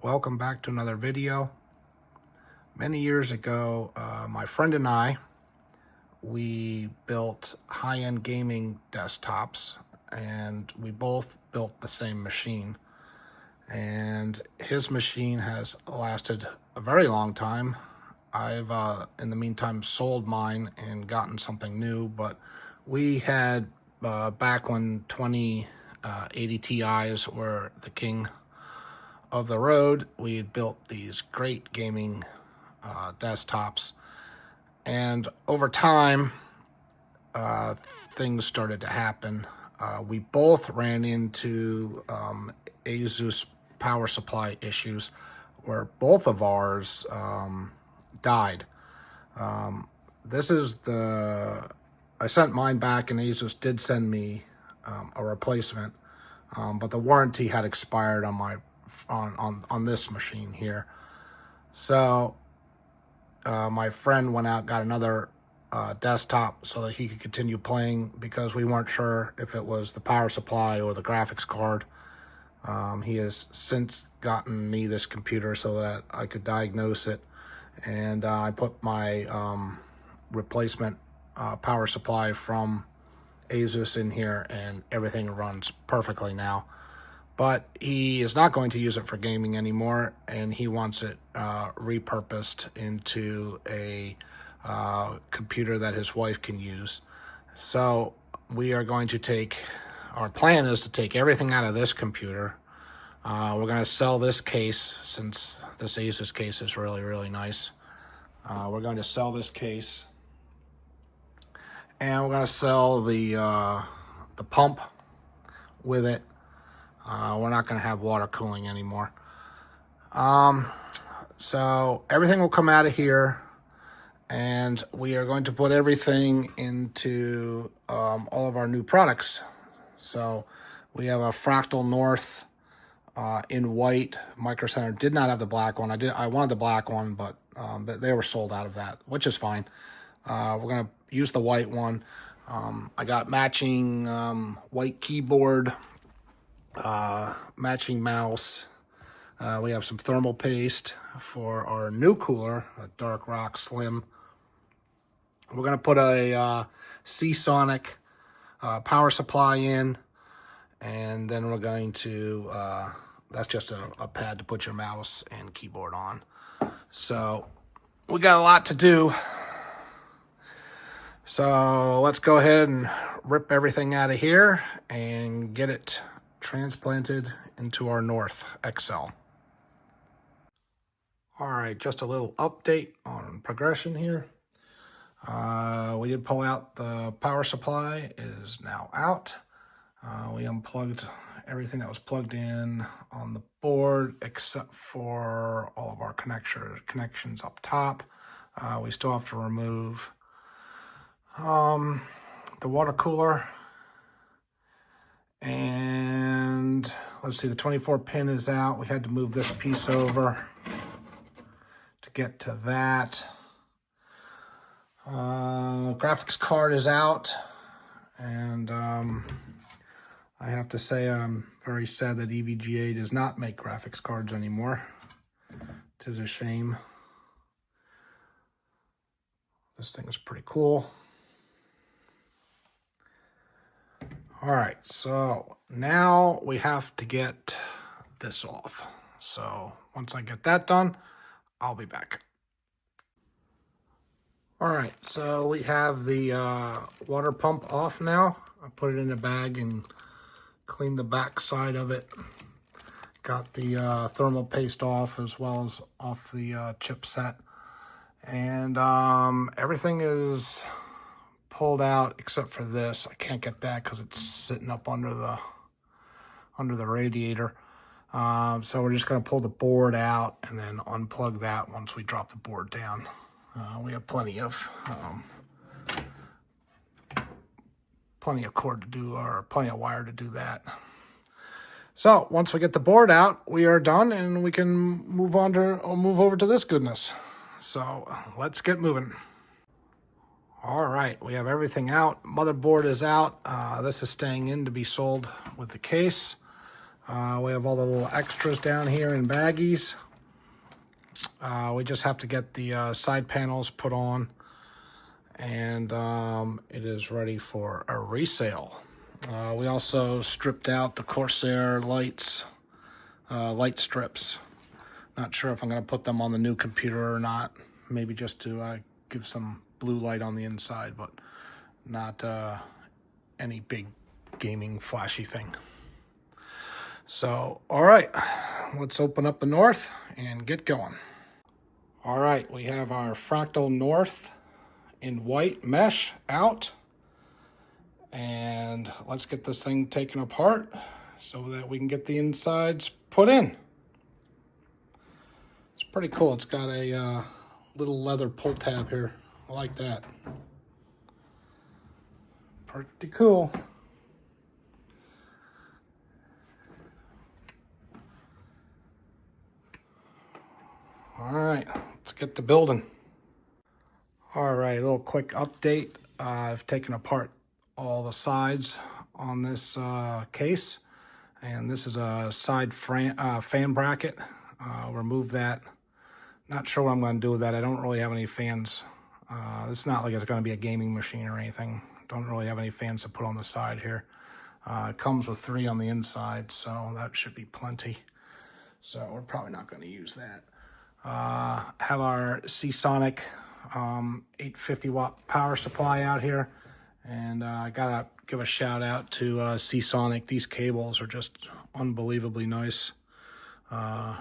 welcome back to another video. Many years ago, my friend and I, we built high-end gaming desktops, and we both built the same machine. And his machine has lasted a very long time. I've, in the meantime, sold mine and gotten something new, but we had, back when 2080 Ti's were the king of the road, we had built these great gaming desktops, and over time things started to happen. We both ran into ASUS power supply issues where both of ours died. This is I sent mine back, and ASUS did send me a replacement, but the warranty had expired on my on this machine here. So my friend went out, got another desktop so that he could continue playing, because we weren't sure if it was the power supply or the graphics card. He has since gotten me this computer so that I could diagnose it, and I put my replacement power supply from ASUS in here, and everything runs perfectly now. But he is not going to use it for gaming anymore, and he wants it repurposed into a computer that his wife can use. So we are going to our plan is to take everything out of this computer. We're going to sell this case, since this ASUS case is really, really nice. We're going to sell this case, and we're going to sell the pump with it. We're not going to have water cooling anymore. So everything will come out of here, and we are going to put everything into all of our new products. So we have a Fractal North in white. Micro Center did not have the black one. I wanted the black one, but they were sold out of that, which is fine. We're going to use the white one. I got matching white keyboard, matching mouse. We have some thermal paste for our new cooler, a Dark Rock Slim. We're going to put a Seasonic power supply in, and then we're going to, that's just a pad to put your mouse and keyboard on. So we got a lot to do. So let's go ahead and rip everything out of here and get it transplanted into our North XL. All right, just a little update on progression here. We did pull out the power supply. It is now out. We unplugged everything that was plugged in on the board, except for all of our connections up top. We still have to remove the water cooler. And let's see, the 24 pin is out. We had to move this piece over to get to that. Graphics card is out, and I have to say I'm very sad that EVGA does not make graphics cards anymore. It is a shame. This thing is pretty cool. All right, so now we have to get this off. So once I get that done, I'll be back. All right, so we have the water pump off now. I put it in a bag and cleaned the back side of it. Got the thermal paste off, as well as off the chipset. And everything is pulled out except for this. I can't get that because it's sitting up under the radiator. So we're just going to pull the board out and then unplug that once we drop the board down. We have plenty of cord to do, or plenty of wire to do that. So once we get the board out, we are done, and we can move over to this goodness. So let's get moving. All right, we have everything out. Motherboard is out. This is staying in to be sold with the case. We have all the little extras down here in baggies. We just have to get the side panels put on, and it is ready for a resale. We also stripped out the Corsair lights, light strips. Not sure if I'm going to put them on the new computer or not. Maybe just to give some blue light on the inside, but not any big gaming flashy thing. So, all right, let's open up the North and get going. All right, we have our Fractal North in white mesh out. And let's get this thing taken apart so that we can get the insides put in. It's pretty cool. It's got a little leather pull tab here. I like that. Pretty cool. All right, let's get to building. All right, a little quick update. I've taken apart all the sides on this case, and this is a side fan bracket. Remove that. Not sure what I'm going to do with that. I don't really have any fans. It's not like it's going to be a gaming machine or anything. Don't really have any fans to put on the side here. It comes with 3 on the inside, so that should be plenty. So we're probably not going to use that. Have our Seasonic 850 watt power supply out here, and I gotta give a shout out to Seasonic. These cables are just unbelievably nice. A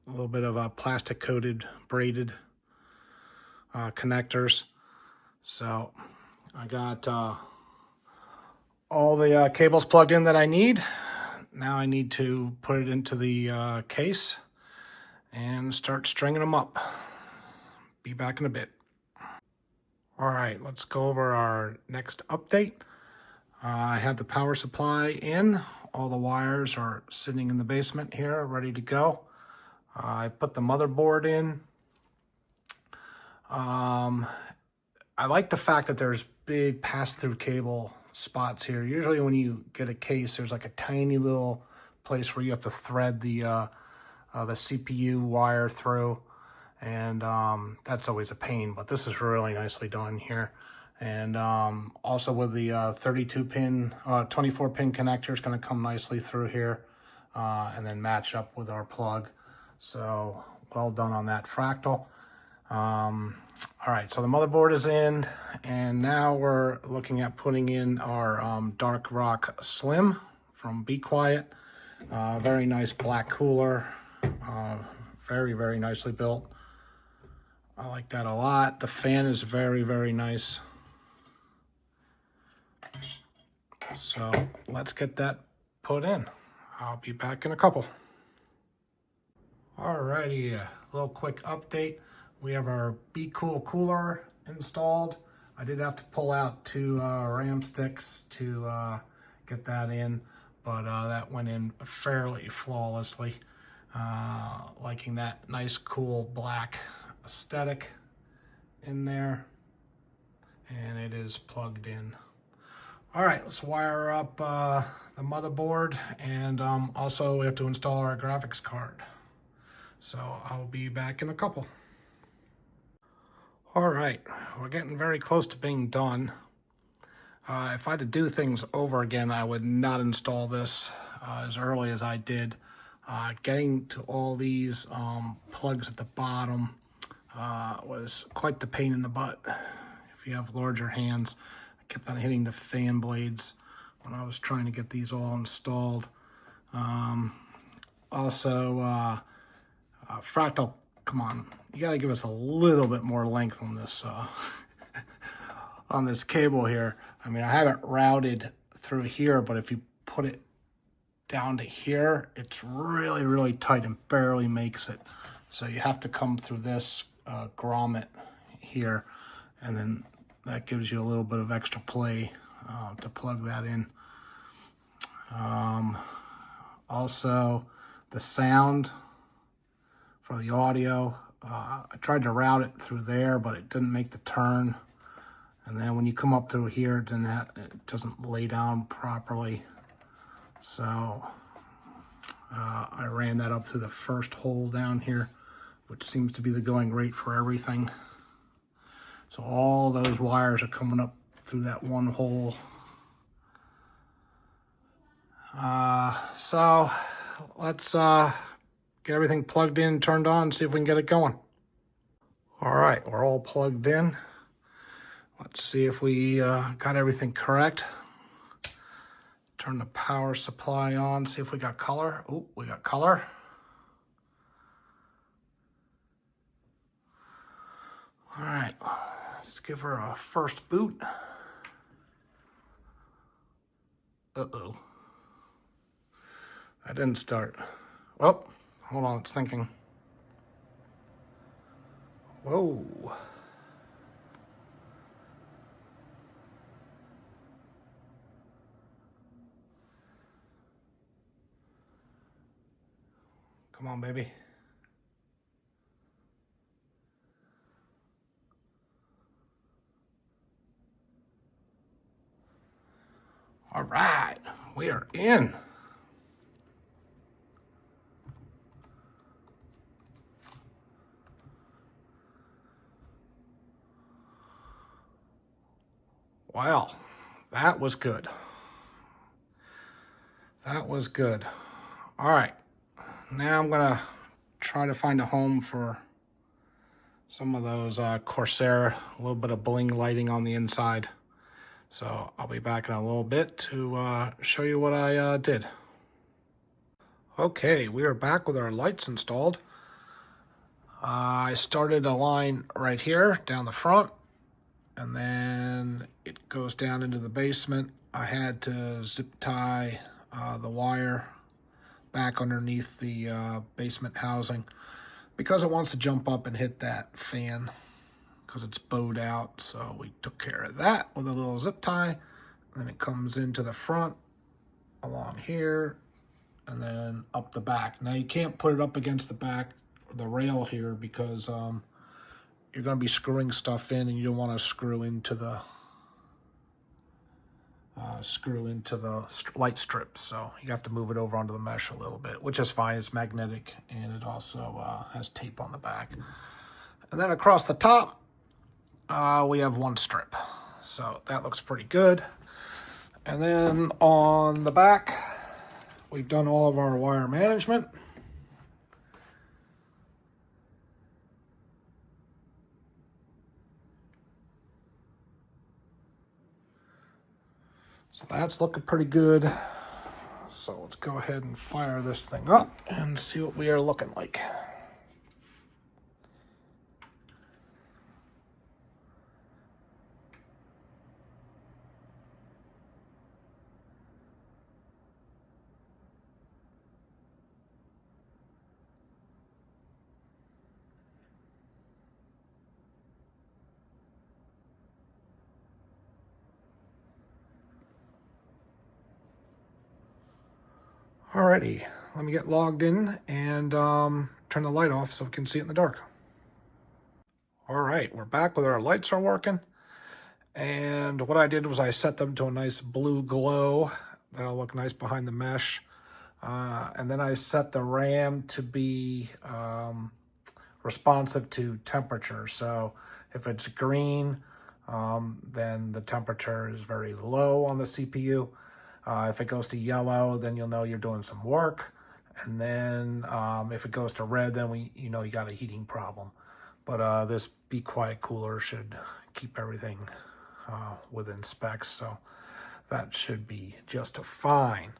little bit of a plastic coated braided connectors. So I got all the cables plugged in that I need. Now I need to put it into the case and start stringing them up. Be back in a bit. All right, let's go over our next update. I have the power supply in. All the wires are sitting in the basement here, ready to go. I put the motherboard in. I like the fact that there's big pass-through cable spots here. Usually when you get a case, there's like a tiny little place where you have to thread the CPU wire through, and that's always a pain, but this is really nicely done here. And also with the 32 pin 24 pin connector, is going to come nicely through here and then match up with our plug. So well done on that, Fractal. All right, so the motherboard is in, and now we're looking at putting in our Dark Rock Slim from Be Quiet. Very nice black cooler. Very, very nicely built. I like that a lot. The fan is very, very nice. So let's get that put in. I'll be back in a couple. Alrighty, a little quick update. We have our Be Cool cooler installed. I did have to pull out 2 RAM sticks to get that in, but that went in fairly flawlessly. Liking that nice, cool black aesthetic in there, and it is plugged in. All right, let's wire up the motherboard, and also we have to install our graphics card. So I'll be back in a couple. All right, we're getting very close to being done. If I had to do things over again, I would not install this as early as I did. Getting to all these plugs at the bottom was quite the pain in the butt. If you have larger hands, I kept on hitting the fan blades when I was trying to get these all installed. Also, Fractal, come on, you gotta give us a little bit more length on this on this cable here. I mean, I have it routed through here, but if you put it down to here, it's really, really tight and barely makes it. So you have to come through this grommet here, and then that gives you a little bit of extra play to plug that in. Also, the sound for the audio, I tried to route it through there, but it didn't make the turn. And then when you come up through here, it doesn't lay down properly. So I ran that up through the first hole down here, which seems to be the going rate for everything. So all those wires are coming up through that one hole. So let's get everything plugged in, turned on, see if we can get it going. All right, we're all plugged in. Let's see if we got everything correct. Turn the power supply on, see if we got color. Oh, we got color. All right, let's give her a first boot. Uh-oh. That didn't start. Well, hold on, it's thinking. Whoa. Come on, baby. All right, we are in. Well, that was good. That was good. All right, now I'm gonna try to find a home for some of those Corsair, a little bit of bling lighting on the inside. So I'll be back in a little bit to show you what I did. Okay, we are back with our lights installed. I started a line right here down the front, and then it goes down into the basement. I had to zip tie the wire back underneath the basement housing because it wants to jump up and hit that fan because it's bowed out. So we took care of that with a little zip tie. Then it comes into the front along here and then up the back. Now you can't put it up against the back, the rail here, because you're going to be screwing stuff in and you don't want to screw into the light strip. So you have to move it over onto the mesh a little bit, which is fine. It's magnetic and it also has tape on the back. And then across the top, we have one strip. So that looks pretty good. And then on the back, we've done all of our wire management. So that's looking pretty good. So let's go ahead and fire this thing up and see what we are looking like. Alrighty, let me get logged in and turn the light off so we can see it in the dark. All right, we're back with our lights are working. And what I did was I set them to a nice blue glow. That'll look nice behind the mesh. And then I set the RAM to be responsive to temperature. So if it's green, then the temperature is very low on the CPU. If it goes to yellow, then you'll know you're doing some work. And then if it goes to red, then you know you got a heating problem. But this Be Quiet cooler should keep everything within specs, so that should be just fine.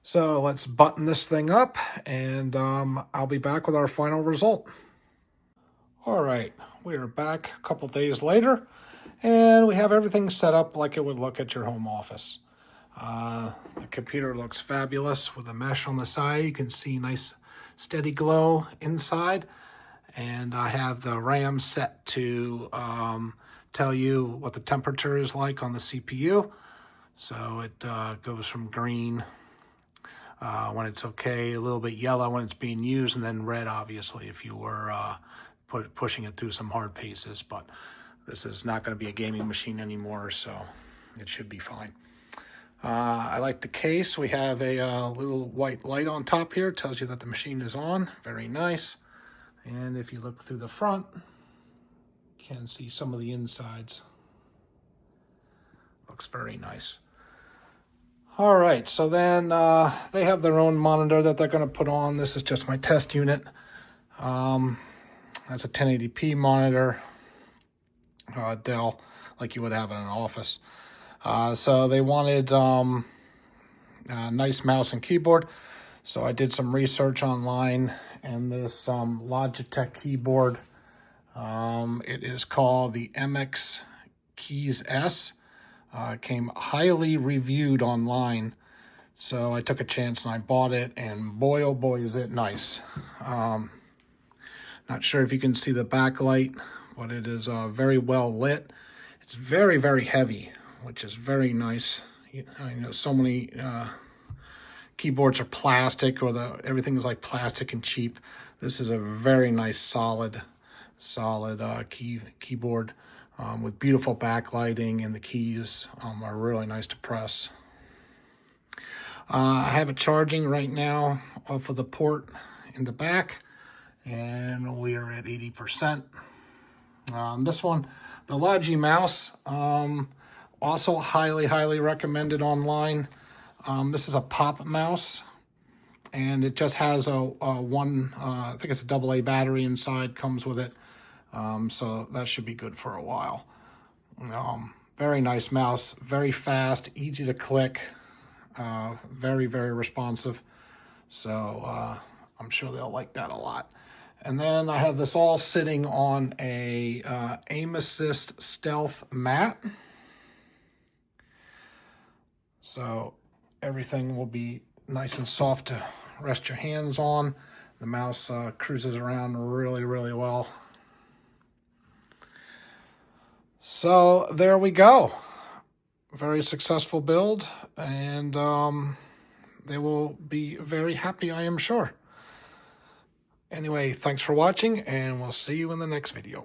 So let's button this thing up, and I'll be back with our final result. All right, we are back a couple days later, and we have everything set up like it would look at your home office. The computer looks fabulous with a mesh on the side. You can see nice steady glow inside. And I have the RAM set to tell you what the temperature is like on the CPU. So it goes from green when it's okay, a little bit yellow when it's being used, and then red, obviously, if you were pushing it through some hard paces. But this is not going to be a gaming machine anymore, so it should be fine. I like the case. We have a little white light on top here. It tells you that the machine is on. Very nice. And if you look through the front, you can see some of the insides. Looks very nice. All right, so then they have their own monitor that they're going to put on. This is just my test unit. That's a 1080p monitor, Dell, like you would have in an office. So they wanted a nice mouse and keyboard. So I did some research online, and this Logitech keyboard, it is called the MX Keys S. Came highly reviewed online. So I took a chance and I bought it, and boy, oh boy, is it nice. Not sure if you can see the backlight, but it is very well lit. It's very, very heavy, which is very nice. I know so many keyboards are plastic, or everything is like plastic and cheap. This is a very nice, solid keyboard with beautiful backlighting, and the keys are really nice to press. I have it charging right now off of the port in the back, and we are at 80%. This one, the Logi mouse, also highly recommended online. This is a pop mouse, and it just has a I think it's a AA battery inside, comes with it. So that should be good for a while. Very nice mouse, very fast, easy to click, very responsive. So I'm sure they'll like that a lot. And then I have this all sitting on a Aim Assist Stealth mat. So everything will be nice and soft to rest your hands on. The mouse cruises around really well. So there we go. Very successful build, and they will be very happy, I am sure. Anyway, thanks for watching, and we'll see you in the next video.